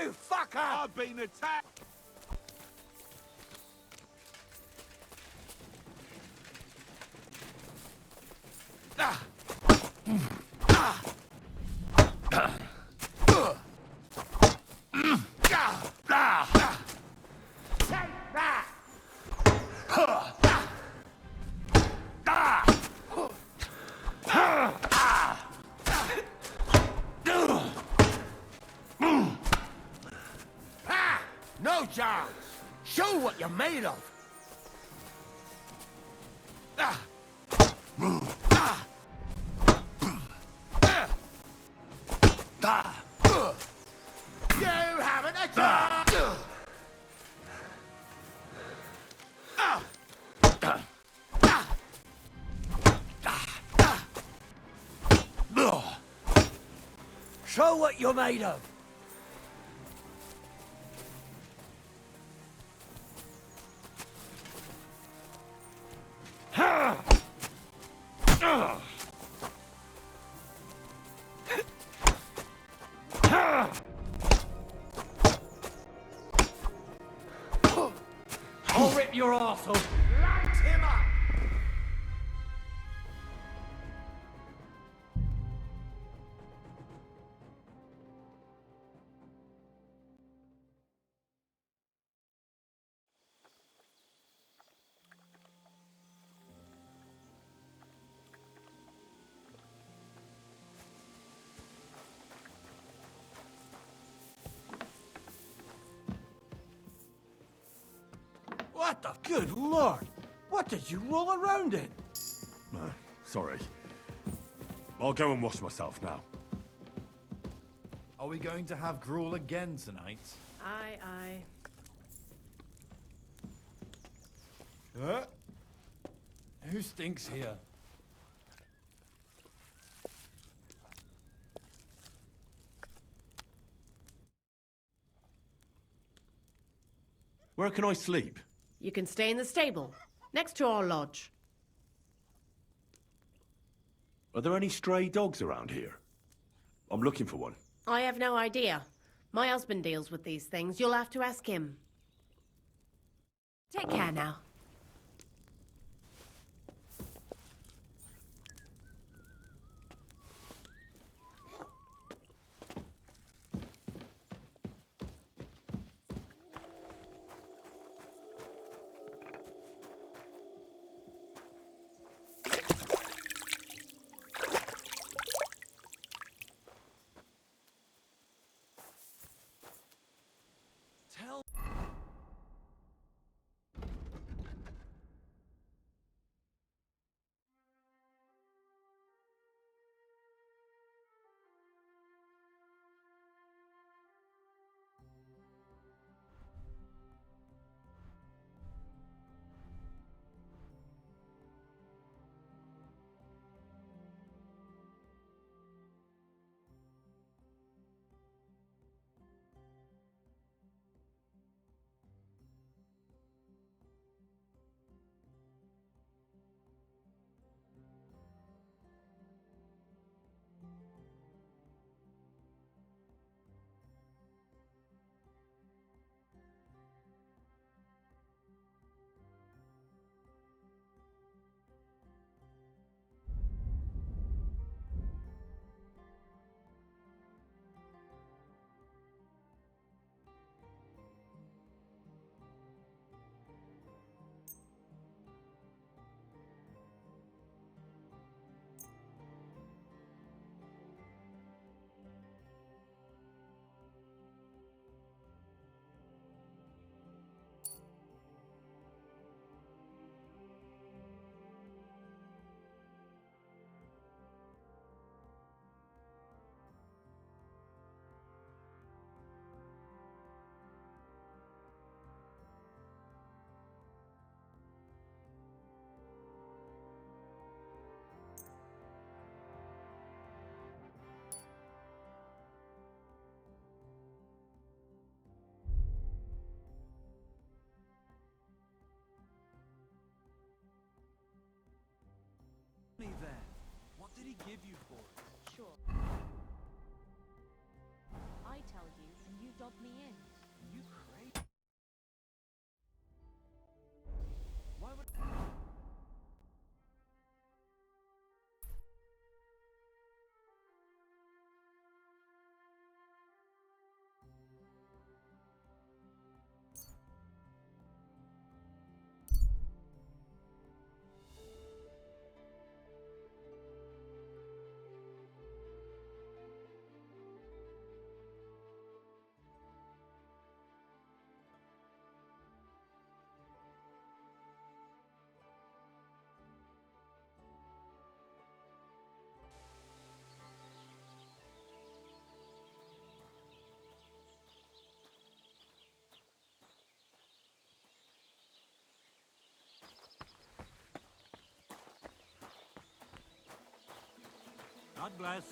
You fucker! I've been attacked! Ah. No chance! Show what you're made of! You haven't a chance! Show what you're made of! I'll rip your arsehole. Light him up! What the good lord? What did you roll around in? Sorry. I'll go and wash myself now. Are we going to have gruel again tonight? Aye, aye. Who stinks here? Where can I sleep? You can stay in the stable, next to our lodge. Are there any stray dogs around here? I'm looking for one. I have no idea. My husband deals with these things. You'll have to ask him. Take care now. Me then. What did he give you for it? Sure. I tell you, and you dob me in. You crazy? Why would... God bless.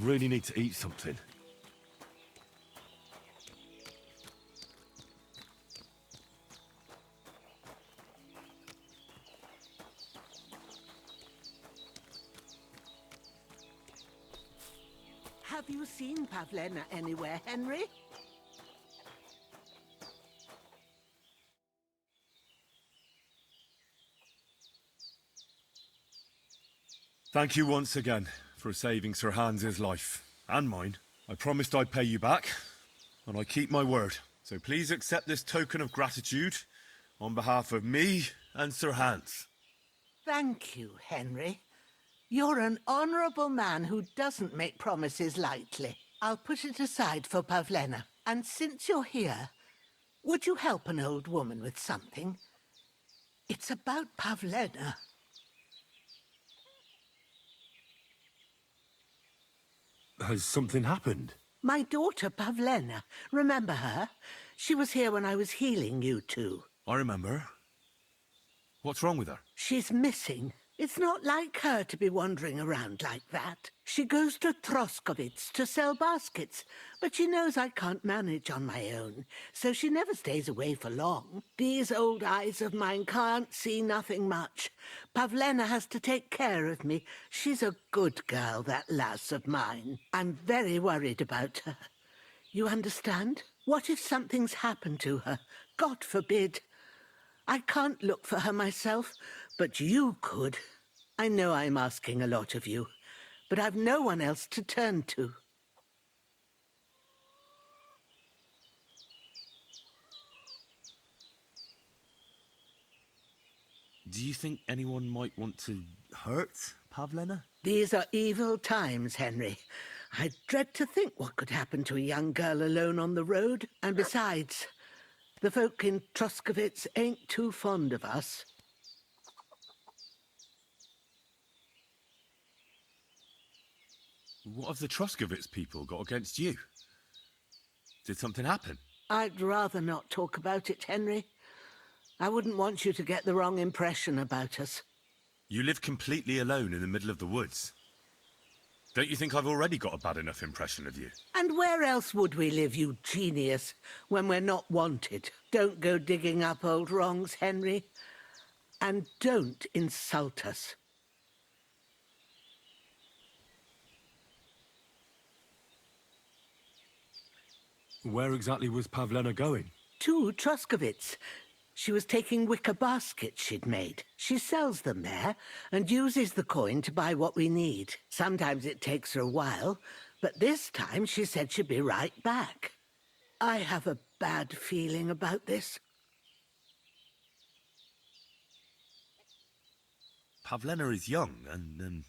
I really need to eat something. Have you seen Pavlena anywhere, Henry? Thank you once again for saving Sir Hans's life. And mine. I promised I'd pay you back, and I keep my word. So please accept this token of gratitude on behalf of me and Sir Hans. Thank you, Henry. You're an honourable man who doesn't make promises lightly. I'll put it aside for Pavlena. And since you're here, would you help an old woman with something? It's about Pavlena. Has something happened? My daughter, Pavlena. Remember her? She was here when I was healing you two. I remember. What's wrong with her? She's missing. It's not like her to be wandering around like that. She goes to Troskovitz to sell baskets, but she knows I can't manage on my own, so she never stays away for long. These old eyes of mine can't see nothing much. Pavlena has to take care of me. She's a good girl, that lass of mine. I'm very worried about her. You understand? What if something's happened to her? God forbid. I can't look for her myself, but you could. I know I'm asking a lot of you, but I've no one else to turn to. Do you think anyone might want to hurt Pavlena? These are evil times, Henry. I dread to think what could happen to a young girl alone on the road. And besides, the folk in Troskovitz ain't too fond of us. What have the Troskovitz people got against you? Did something happen? I'd rather not talk about it, Henry. I wouldn't want you to get the wrong impression about us. You live completely alone in the middle of the woods. Don't you think I've already got a bad enough impression of you? And where else would we live, you genius, when we're not wanted? Don't go digging up old wrongs, Henry. And don't insult us. Where exactly was Pavlena going? To Troskovitz. She was taking wicker baskets she'd made. She sells them there and uses the coin to buy what we need. Sometimes it takes her a while, but this time she said she'd be right back. I have a bad feeling about this. Pavlena is young and,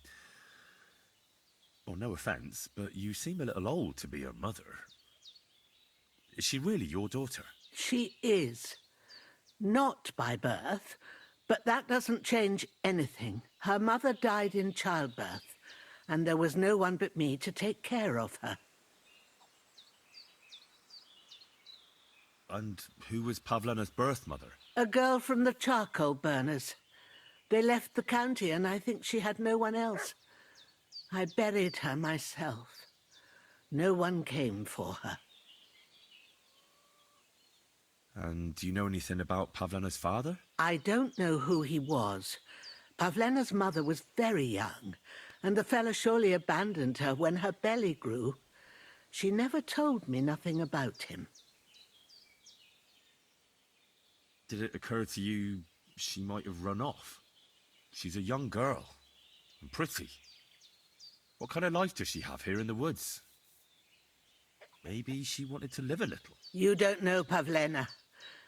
well, no offence, but you seem a little old to be her mother. Is she really your daughter? She is. Not by birth, but that doesn't change anything. Her mother died in childbirth, and there was no one but me to take care of her. And who was Pavlena's birth mother? A girl from the charcoal burners. They left the county, and I think she had no one else. I buried her myself. No one came for her. And do you know anything about Pavlena's father? I don't know who he was. Pavlena's mother was very young, and the fella surely abandoned her when her belly grew. She never told me nothing about him. Did it occur to you she might have run off? She's a young girl, and pretty. What kind of life does she have here in the woods? Maybe she wanted to live a little. You don't know Pavlena.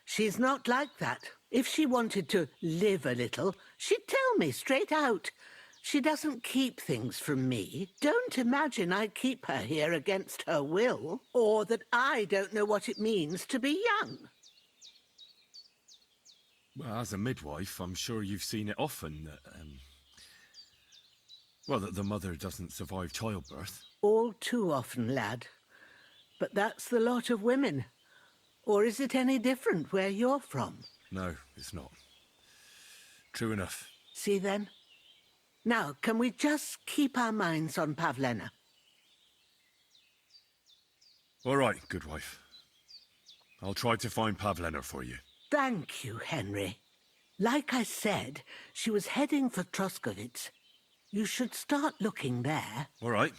She's not like that. If she wanted to live a little, she'd tell me straight out. She doesn't keep things from me. Don't imagine I keep her here against her will, or that I don't know what it means to be young. Well, as a midwife, I'm sure you've seen it often that, that the mother doesn't survive childbirth. All too often, lad. But that's the lot of women. Or is it any different where you're from? No, it's not. True enough. See then? Now, can we just keep our minds on Pavlena? All right, good wife. I'll try to find Pavlena for you. Thank you, Henry. Like I said, she was heading for Troskovitz. You should start looking there. All right.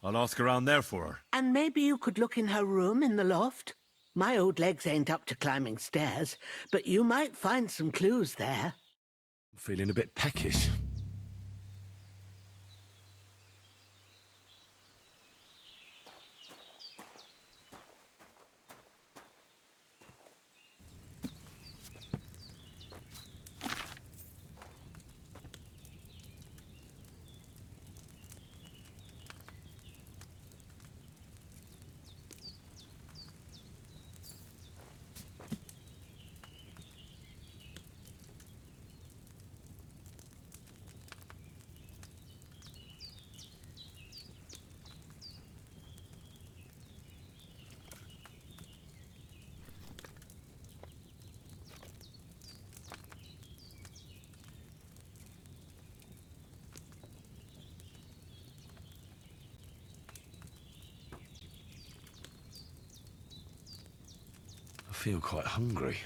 I'll ask around there for her. And maybe you could look in her room in the loft. My old legs ain't up to climbing stairs, but you might find some clues there. I'm feeling a bit peckish. I feel quite hungry.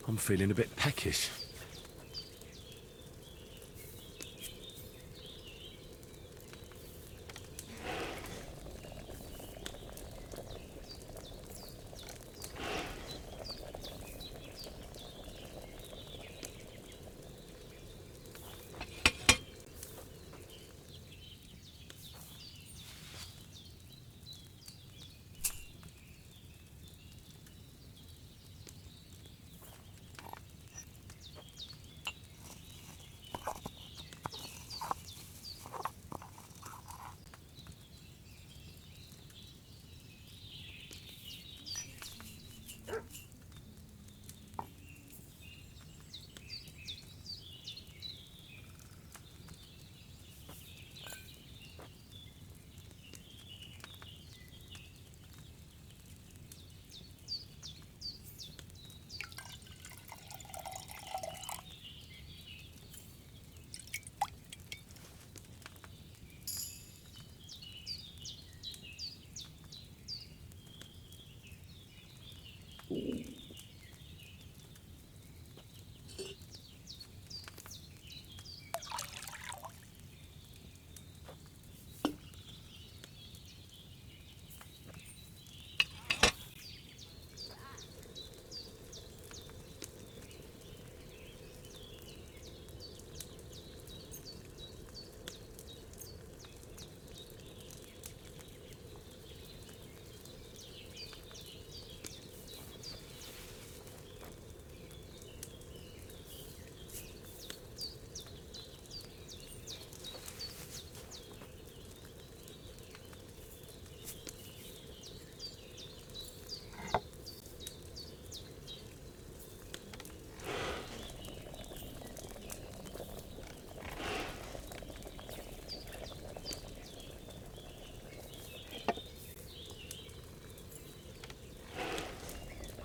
I'm feeling a bit peckish.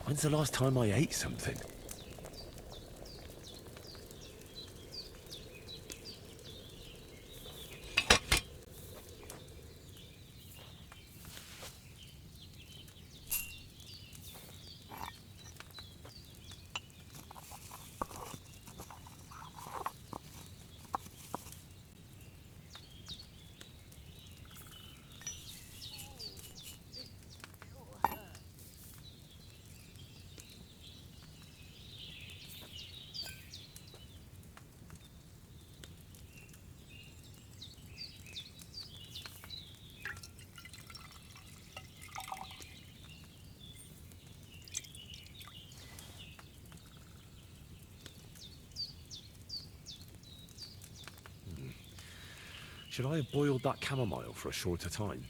When's the last time I ate something? Should I have boiled that chamomile for a shorter time?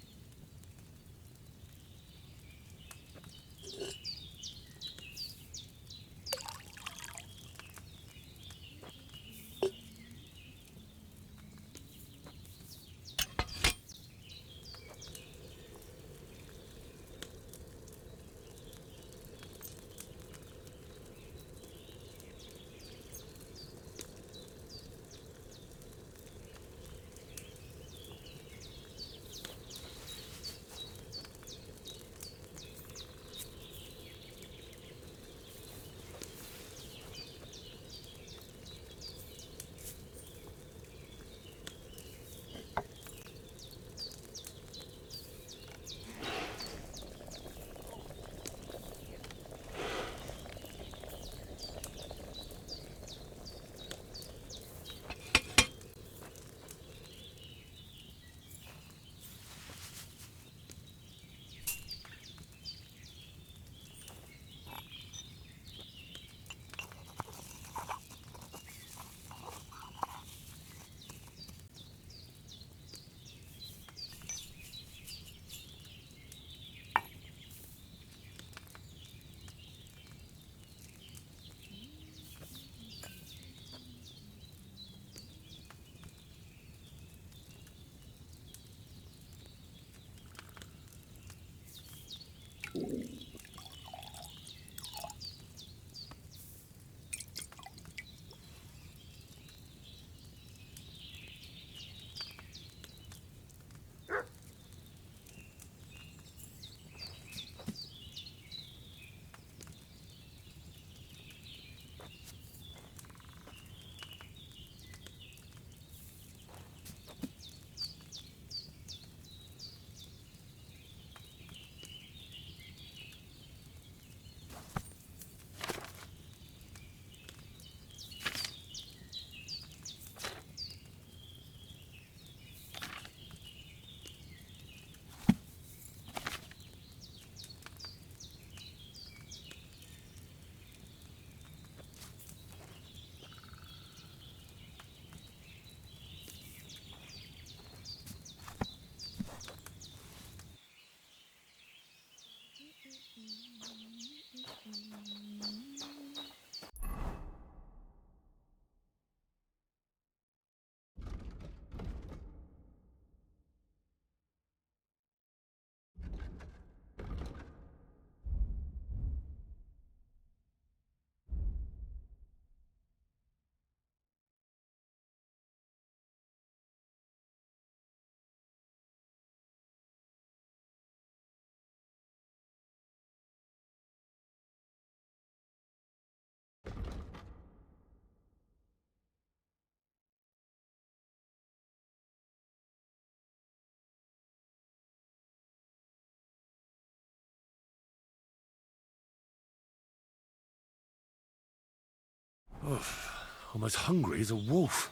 Oof, I'm as hungry as a wolf.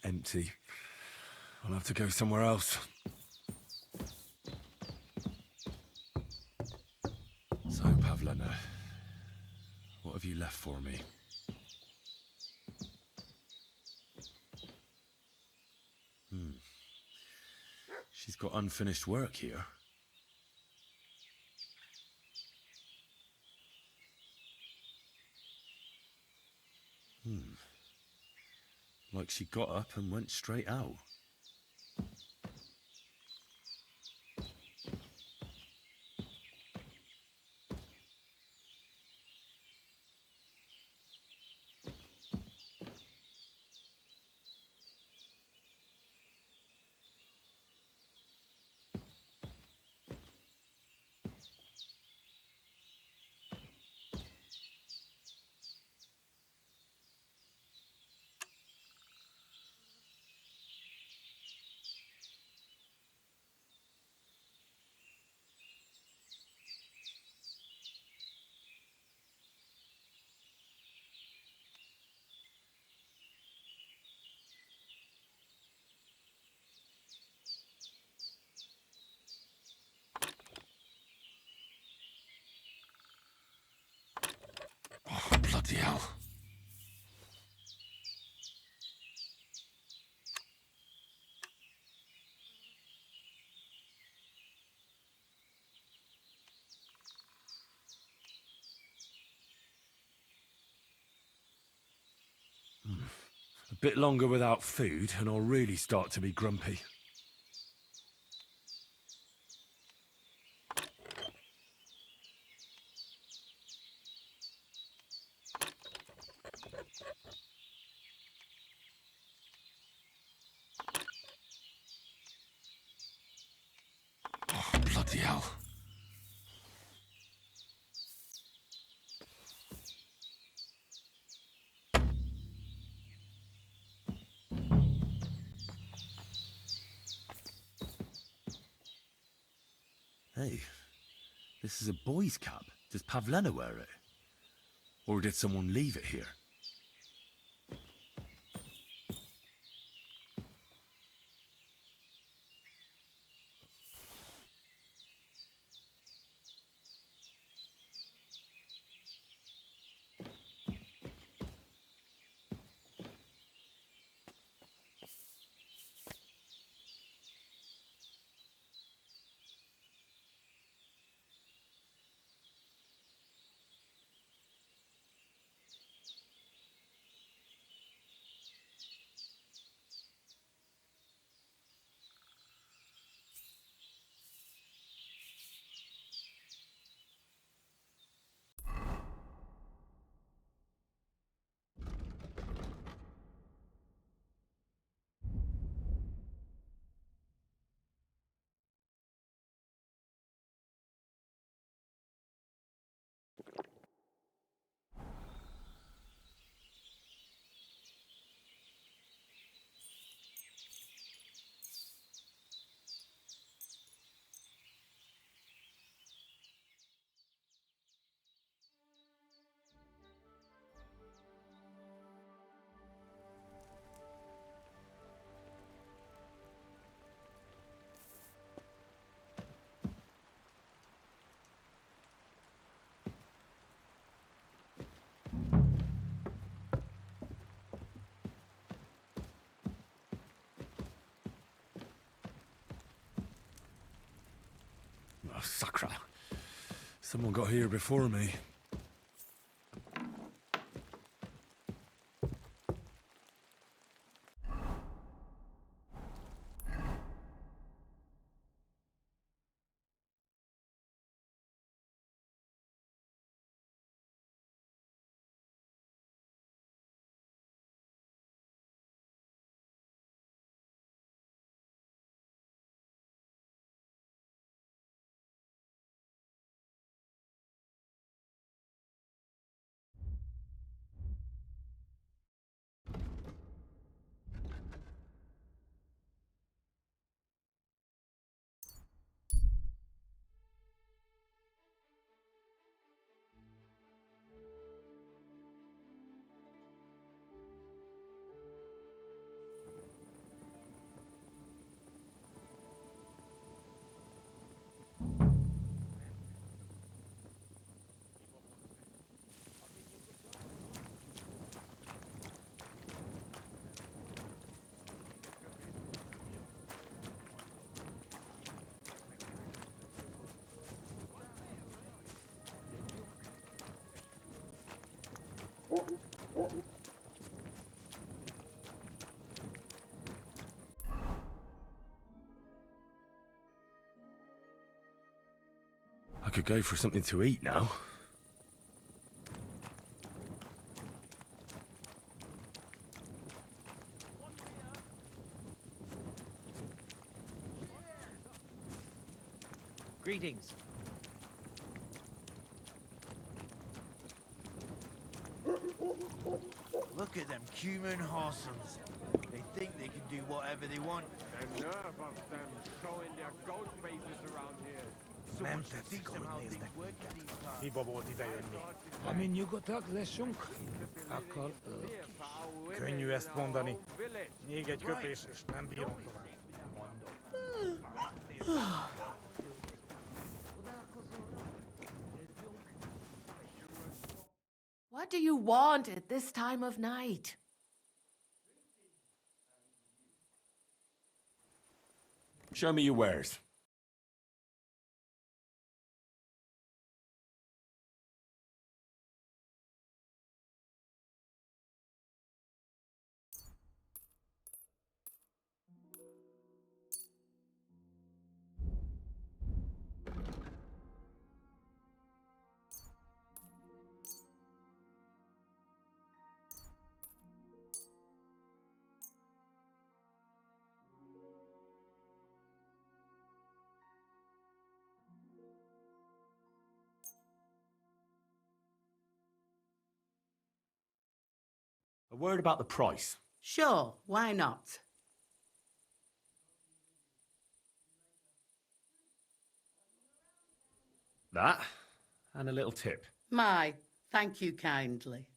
Empty. I'll have to go somewhere else. So, Pavlena, what have you left for me? She's got unfinished work here. Like she got up and went straight out. Oh, bloody hell. A bit longer without food and I'll really start to be grumpy. Oh, bloody hell. Hey, this is a boy's cap. Does Pavlena wear it? Or did someone leave it here? Oh, sacra. Someone got here before me. I could go for something to eat now. Greetings. Look at them human horsons. They think they can do whatever they want. The nerve of them showing their goat faces around here. Nem tetszik, ahogy néznek minket. Hiba volt idejönni. Ha mi nyugodtak leszünk, akkor könnyű ezt mondani. Még egy kötés, és nem bírom tovább. Mondom. What do you want at this time of night? Show me your wares. A word about the price. Sure, why not? That, and a little tip. My, thank you kindly.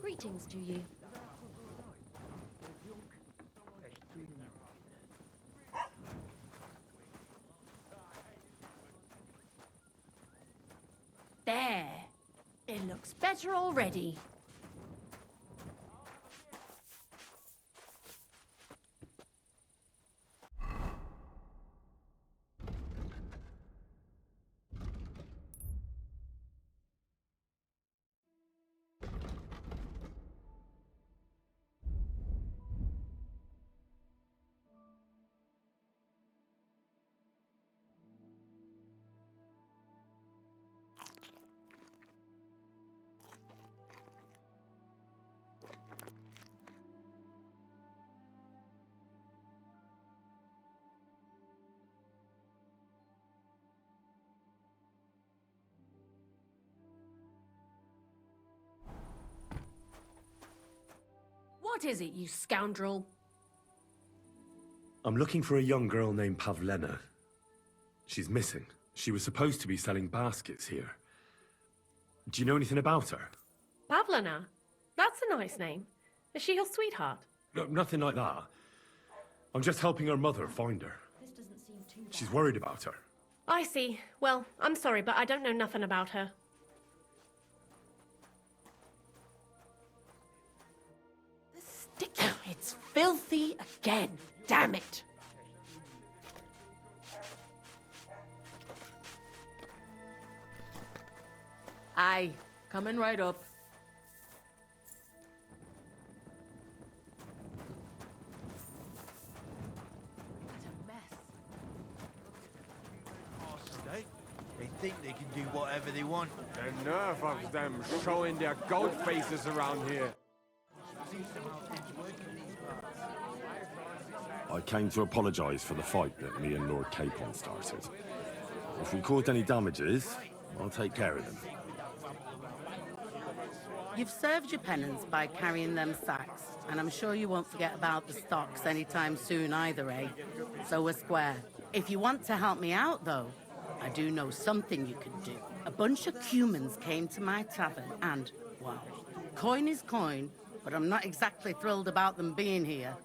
Greetings to you. There. It looks better already. What is it, you scoundrel? I'm looking for a young girl named Pavlena. She's missing. She was supposed to be selling baskets here. Do you know anything about her? Pavlena? That's a nice name. Is she your sweetheart? No, nothing like that. I'm just helping her mother find her. This doesn't seem too bad. She's worried about her. I see. Well, I'm sorry, but I don't know nothing about her. The stick. It's filthy again. Damn it. Aye, coming right up. What a mess. Horsons, eh? They think they can do whatever they want. The nerve of them showing their goat faces around here. I came to apologise for the fight that me and Lord Capon started. If we caused any damages, I'll take care of them. You've served your penance by carrying them sacks, and I'm sure you won't forget about the stocks anytime soon either, eh? So we're square. If you want to help me out, though, I do know something you can do. A bunch of humans came to my tavern, and, well, coin is coin, but I'm not exactly thrilled about them being here.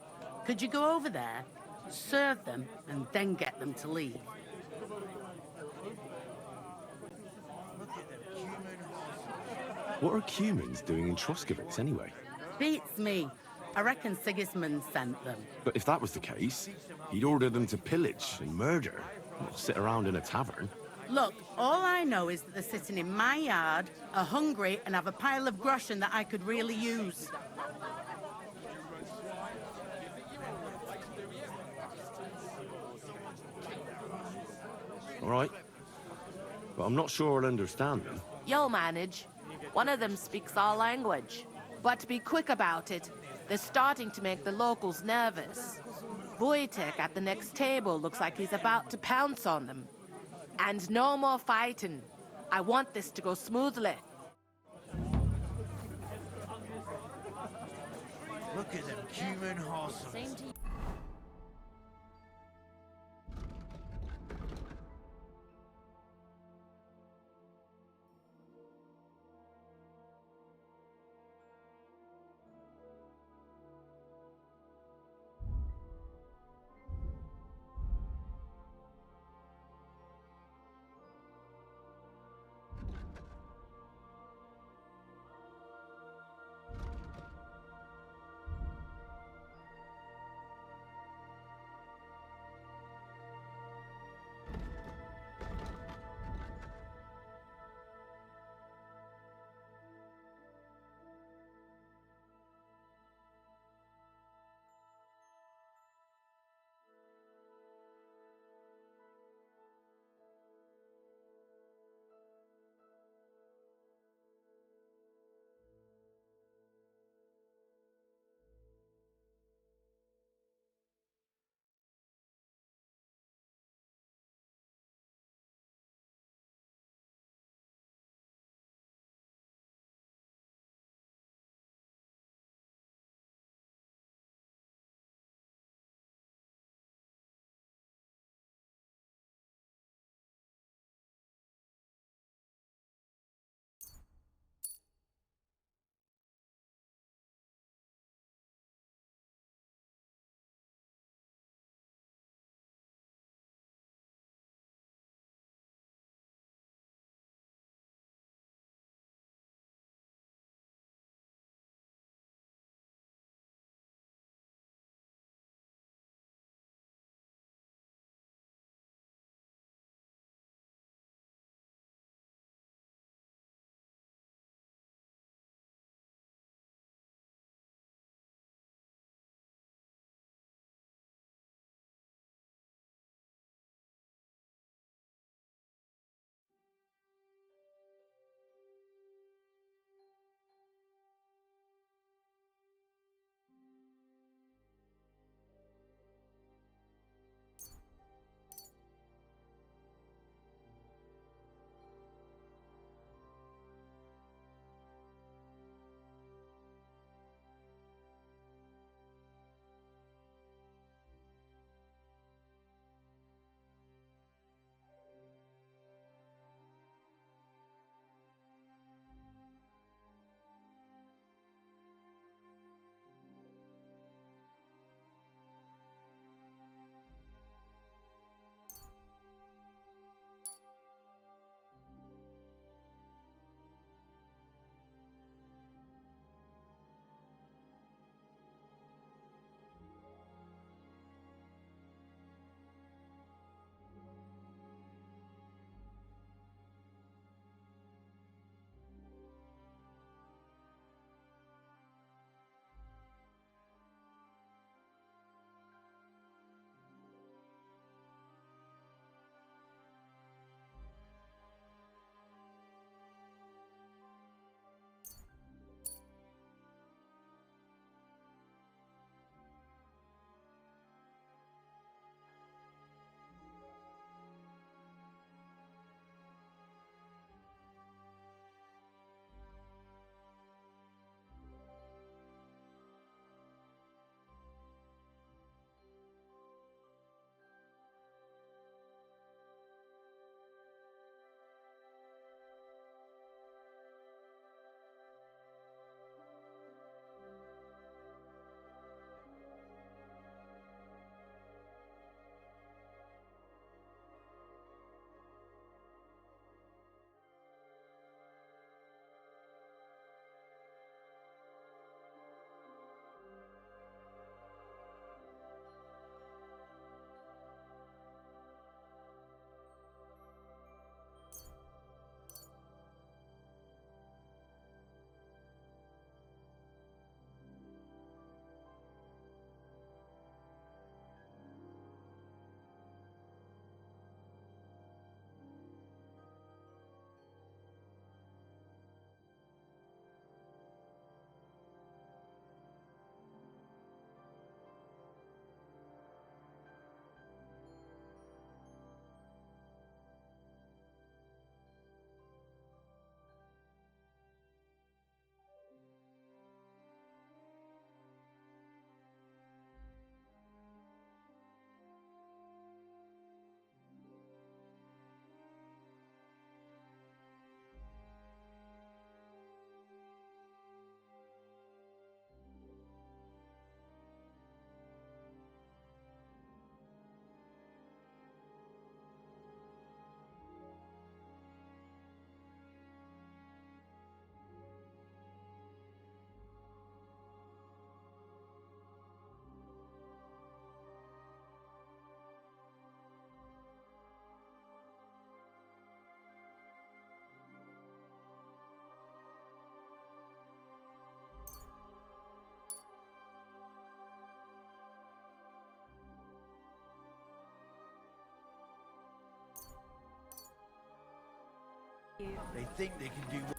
Could you go over there, serve them, and then get them to leave? What are humans doing in Troskovitz anyway? Beats me. I reckon Sigismund sent them. But if that was the case, he'd order them to pillage and murder, not sit around in a tavern. Look, all I know is that they're sitting in my yard, are hungry, and have a pile of groschen that I could really use. All right. But I'm not sure I'll understand them. You'll manage. One of them speaks our language. But be quick about it. They're starting to make the locals nervous. Wojtek at the next table looks like he's about to pounce on them. And no more fighting. I want this to go smoothly. Look at them human horses. Same to you. They think they can do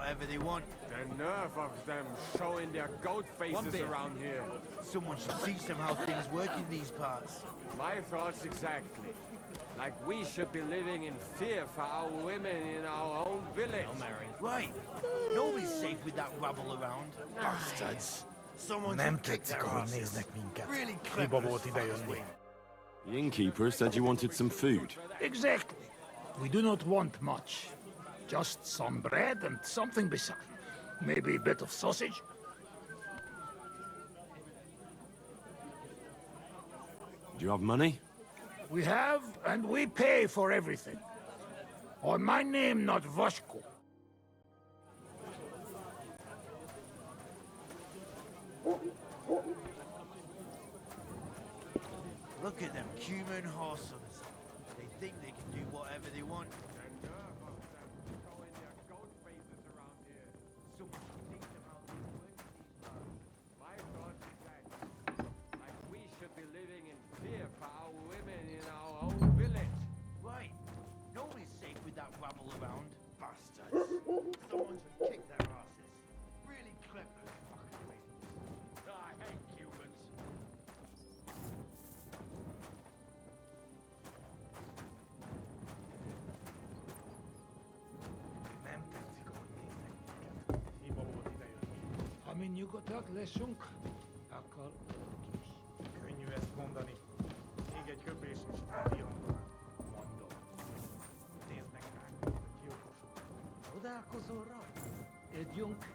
whatever they want. The nerve of them showing their goat faces around here. Someone should teach them how things work in these parts. My thoughts exactly. Like we should be living in fear for our women in our own village. Right. Nobody's safe with that rabble around. Bastards. Someone Nem should kick tetszik, their ahogy asses. néznek minket. Really Hiba clever. volt idejönni. The innkeeper said you wanted some food. Exactly. We do not want much. Just some bread and something beside. Maybe a bit of sausage. Do you have money? We have, and we pay for everything. On my name, not Vashko. Look at them human horses. They think they can do whatever they want. The nerve of them showing their goat faces around here. Someone should teach them how things work in these parts. My thoughts exactly. Like we should be living in fear for our women in our own village. Right. Nobody's safe with that rabble around. Bastards. Someone should kick their asses. Really clever. Fucking wings. I hate Cubans. Nem tetszik, ahogy néznek minket. Hiba volt idejönni. Ha mi nyugodtak leszünk, akkor ők is. Könnyű ezt mondani. Még egy köpés is elbírom. Mondom. Néznek ránk, mint a gyilkosok. Csodálkozol rajta? Együnk,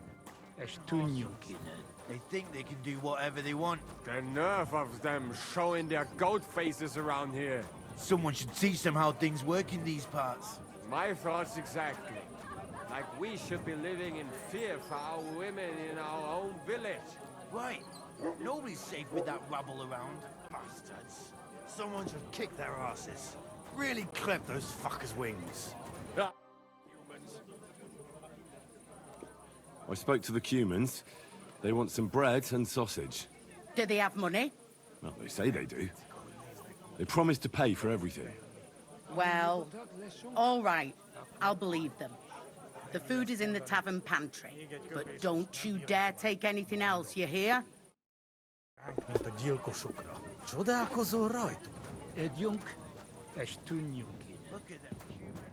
és tűnjünk innen. They think they can do whatever they want. The nerve of them showing their goat faces around here. Someone should teach them how things work in these parts. My thoughts exactly. Like we should be living in fear for our women in our own village. Right. Nobody's safe with that rabble around. Bastards. Someone should kick their asses. Really clip those fuckers' wings. Humans. I spoke to the Cumans. They want some bread and sausage. Do they have money? Well, they say they do. They promised to pay for everything. Well, all right. I'll believe them. The food is in the tavern pantry. But don't you dare take anything else, you hear? Ránk, mint a gyilkosokra. Csodálkozol rajtuk? Együnk, és tűnjünk innen. Look at them human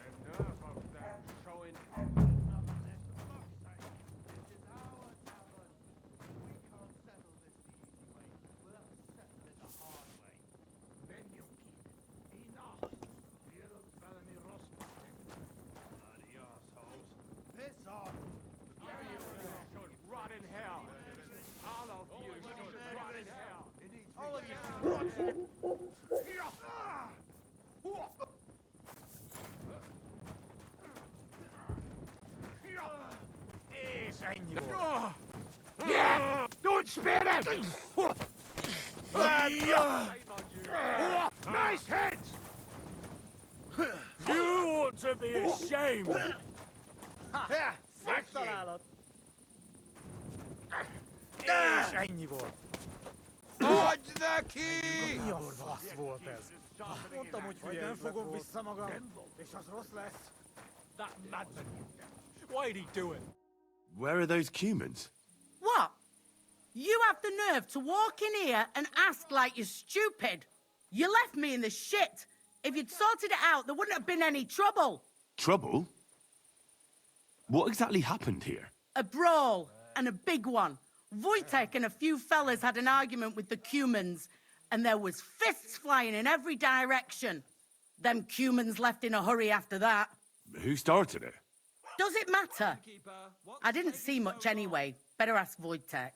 The nerve of them showing. Piss off. Should rot in hell. All of you should rot in hell. All of you. És ennyi volt. Yeah! Don't spare it! Nice hits! You ought to be ashamed! Megtalálod! És ennyi volt. Adj neki! Mi a fasz volt ez? Mondtam, hogy nem fogom vissza magam, és az rossz lesz. That madman. Why'd he do it? Where are those Cumans? What? You have the nerve to walk in here and ask like you're stupid. You left me in the shit. If you'd sorted it out, there wouldn't have been any trouble. Trouble? What exactly happened here? A brawl, and a big one. Wojtek and a few fellas had an argument with the Cumans, and there was fists flying in every direction. Them Cumans left in a hurry after that. Who started it? Does it matter? I didn't see much anyway. Better ask Wojtek.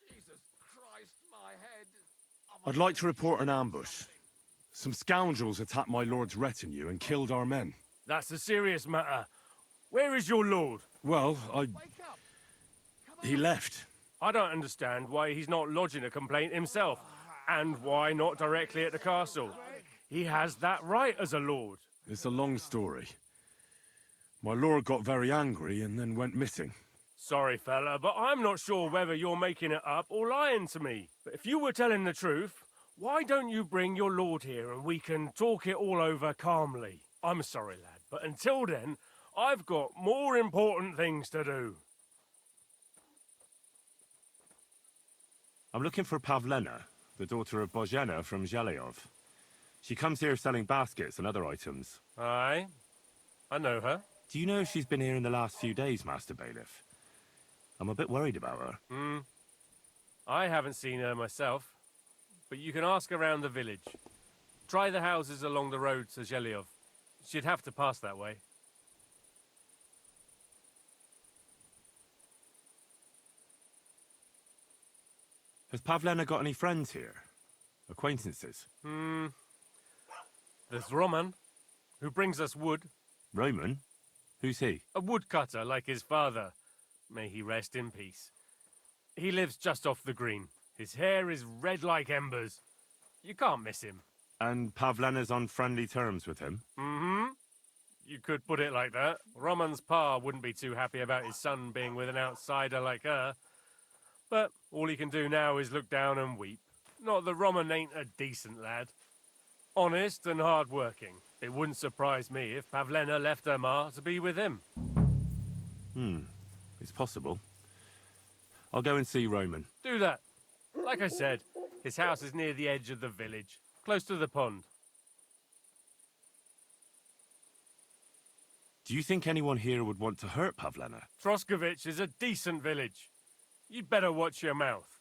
Jesus Christ, my head. I'd like to report an ambush. Some scoundrels attacked my lord's retinue and killed our men. That's a serious matter. Where is your lord? Well, he left. I don't understand why he's not lodging a complaint himself, and why not directly at the castle. He has that right as a lord. It's a long story. My lord got very angry and then went missing. Sorry, fella, but I'm not sure whether you're making it up or lying to me. But if you were telling the truth, why don't you bring your lord here and we can talk it all over calmly? I'm sorry, lad, but until then, I've got more important things to do. I'm looking for Pavlena, the daughter of Bozhena from Zhelyov. She comes here selling baskets and other items. Aye, I know her. Do you know if she's been here in the last few days, Master Bailiff? I'm a bit worried about her. I haven't seen her myself, but you can ask around the village. Try the houses along the road to Zhelyov. She'd have to pass that way. Has Pavlena got any friends here? Acquaintances? There's Roman, who brings us wood. Roman? Who's he? A woodcutter like his father. May he rest in peace. He lives just off the green. His hair is red like embers. You can't miss him. And Pavlena's on friendly terms with him? You could put it like that. Roman's pa wouldn't be too happy about his son being with an outsider like her. But all he can do now is look down and weep. Not that Roman ain't a decent lad. Honest and hard-working. It wouldn't surprise me if Pavlena left her ma to be with him. It's possible. I'll go and see Roman. Do that. Like I said, his house is near the edge of the village, close to the pond. Do you think anyone here would want to hurt Pavlena? Troskovich is a decent village. You'd better watch your mouth.